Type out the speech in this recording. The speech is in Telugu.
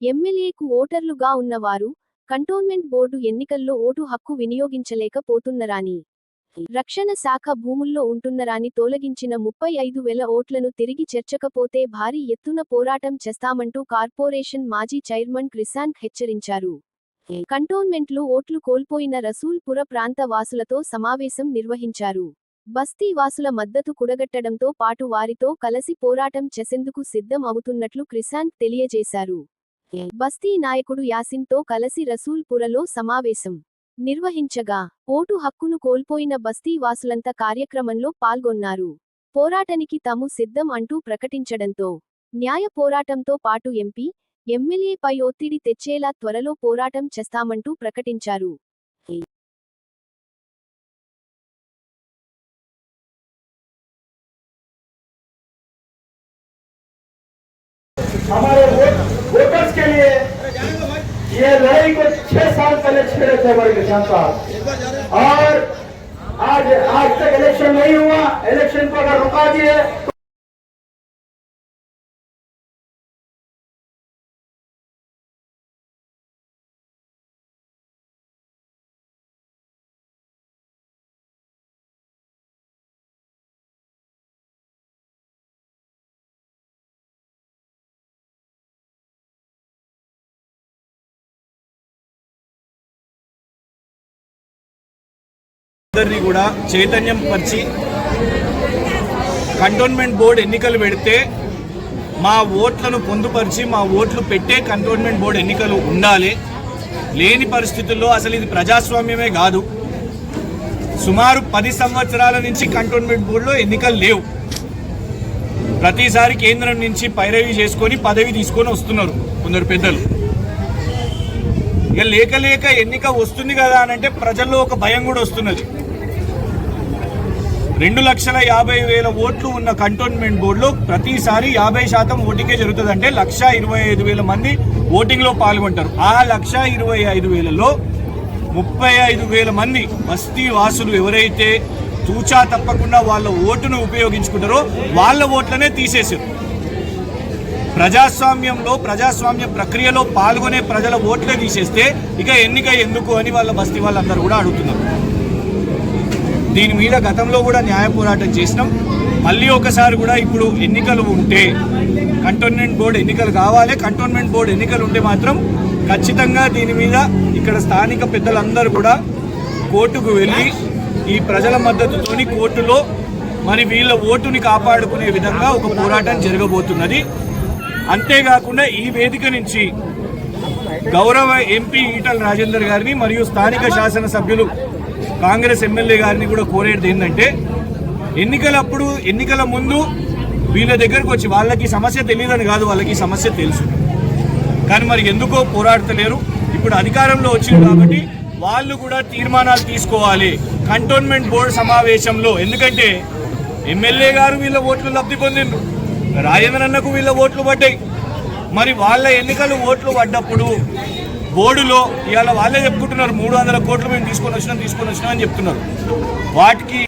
ఎమ్మెల్యేకు ఓటర్లుగా ఉన్నవారు కంటోన్మెంట్ బోర్డు ఎన్నికల్లో ఓటు హక్కు వినియోగించలేకపోతున్నరాని, రక్షణ శాఖ భూముల్లో ఉంటున్నరాని తొలగించిన 35,000 ఓట్లను తిరిగి చేర్చకపోతే భారీ ఎత్తున పోరాటం చేస్తామంటూ కార్పొరేషన్ మాజీ చైర్మన్ క్రిశాంత్ హెచ్చరించారు. కంటోన్మెంట్లో ఓట్లు కోల్పోయిన రసూల్పుర ప్రాంత వాసులతో సమావేశం నిర్వహించారు. బస్తీ వాసుల మద్దతు కూడగట్టడంతో పాటు వారితో కలసి పోరాటం చేసేందుకు సిద్ధం అవుతున్నట్లు క్రిశాంత్ తెలియజేశారు. బస్తీ నాయకుడు యాసిన్తో కలసి రసూల్పురలో సమావేశం నిర్వహించగా ఓటు హక్కును కోల్పోయిన బస్తీ వాసులంతా కార్యక్రమంలో పాల్గొన్నారు. పోరాటానికి తాము సిద్ధం అంటూ ప్రకటించడంతో న్యాయ పోరాటంతో పాటు ఎంపీ, ఎమ్మెల్యేపై ఒత్తిడి తెచ్చేలా త్వరలో పోరాటం చేస్తామంటూ ప్రకటించారు. हमारे वोटर्स के लिए ये लड़ाई को 6 साल पहले छेड़े थे हमारे किसान साहब, और आज तक इलेक्शन नहीं हुआ। इलेक्शन को अगर रुका दिए అందరినీ కూడా చైతన్యం పరిచి కంటోన్మెంట్ బోర్డు ఎన్నికలు పెడితే మా ఓట్లను పొందుపరిచి మా ఓట్లు పెట్టే కంటోన్మెంట్ బోర్డు ఎన్నికలు ఉండాలి. లేని పరిస్థితుల్లో అసలు ఇది ప్రజాస్వామ్యమే కాదు. సుమారు 10 సంవత్సరాల నుంచి కంటోన్మెంట్ బోర్డులో ఎన్నికలు లేవు. ప్రతిసారి కేంద్రం నుంచి పైరవీ చేసుకొని పదవి తీసుకొని వస్తున్నారు కొందరు పెద్దలు. ఇక లేక ఎన్నిక వస్తుంది కదా అని అంటే ప్రజల్లో ఒక భయం కూడా వస్తున్నది. 2,50,000 ఓట్లు ఉన్న కంటోన్మెంట్ బోర్డులో ప్రతిసారి 50% ఓటింగే జరుగుతుంది. అంటే 1,25,000 మంది ఓటింగ్లో పాల్గొంటారు. ఆ 1,25,000లో 35,000 మంది బస్తీ వాసులు ఎవరైతే తూచా తప్పకుండా వాళ్ళ ఓటును ఉపయోగించుకుంటారో వాళ్ళ ఓట్లనే తీసేశారు. ప్రజాస్వామ్యంలో ప్రజాస్వామ్య ప్రక్రియలో పాల్గొనే ప్రజల ఓట్లే తీసేస్తే ఇక ఎన్నిక ఎందుకు అని వాళ్ళ బస్తీ వాళ్ళందరూ కూడా అడుగుతున్నారు. దీని మీద గతంలో కూడా న్యాయ పోరాటం చేసినాం. మళ్ళీ ఒకసారి కూడా ఇప్పుడు ఎన్నికలు ఉంటే కంటోన్మెంట్ బోర్డు ఎన్నికలు కావాలి. కంటోన్మెంట్ బోర్డు ఎన్నికలు ఉంటే మాత్రం ఖచ్చితంగా దీని మీద ఇక్కడ స్థానిక పెద్దలందరూ కూడా కోర్టుకు వెళ్ళి ఈ ప్రజల మద్దతుతోని కోర్టులో మరి వీళ్ళ ఓటుని కాపాడుకునే విధంగా ఒక పోరాటం జరగబోతున్నది. అంతేకాకుండా ఈ వేదిక నుంచి గౌరవ ఎంపీ ఈటల రాజేందర్ గారిని మరియు స్థానిక శాసనసభ్యులు కాంగ్రెస్ ఎమ్మెల్యే గారిని కూడా కోరేది ఏంటంటే ఎన్నికలప్పుడు ఎన్నికల ముందు వీళ్ళ దగ్గరకు వచ్చి వాళ్ళకి సమస్య తెలియదని కాదు, వాళ్ళకి సమస్య తెలుసు, కానీ మరి ఎందుకో పోరాడతలేరు. ఇప్పుడు అధికారంలో వచ్చింది కాబట్టి వాళ్ళు కూడా తీర్మానాలు తీసుకోవాలి కంటోన్మెంట్ బోర్డు సమావేశంలో. ఎందుకంటే ఎమ్మెల్యే గారు వీళ్ళ ఓట్లు లబ్ధి పొందిండ్రు, రాజేంద్రన్నకు వీళ్ళ ఓట్లు పడ్డాయి. మరి వాళ్ళ ఎన్నికలు ఓట్లు పడ్డప్పుడు బోర్డులో ఇవాళ వాళ్ళే చెప్పుకుంటున్నారు 300 కోట్లు మేము తీసుకొని వచ్చినాం అని చెప్తున్నారు. వాటికి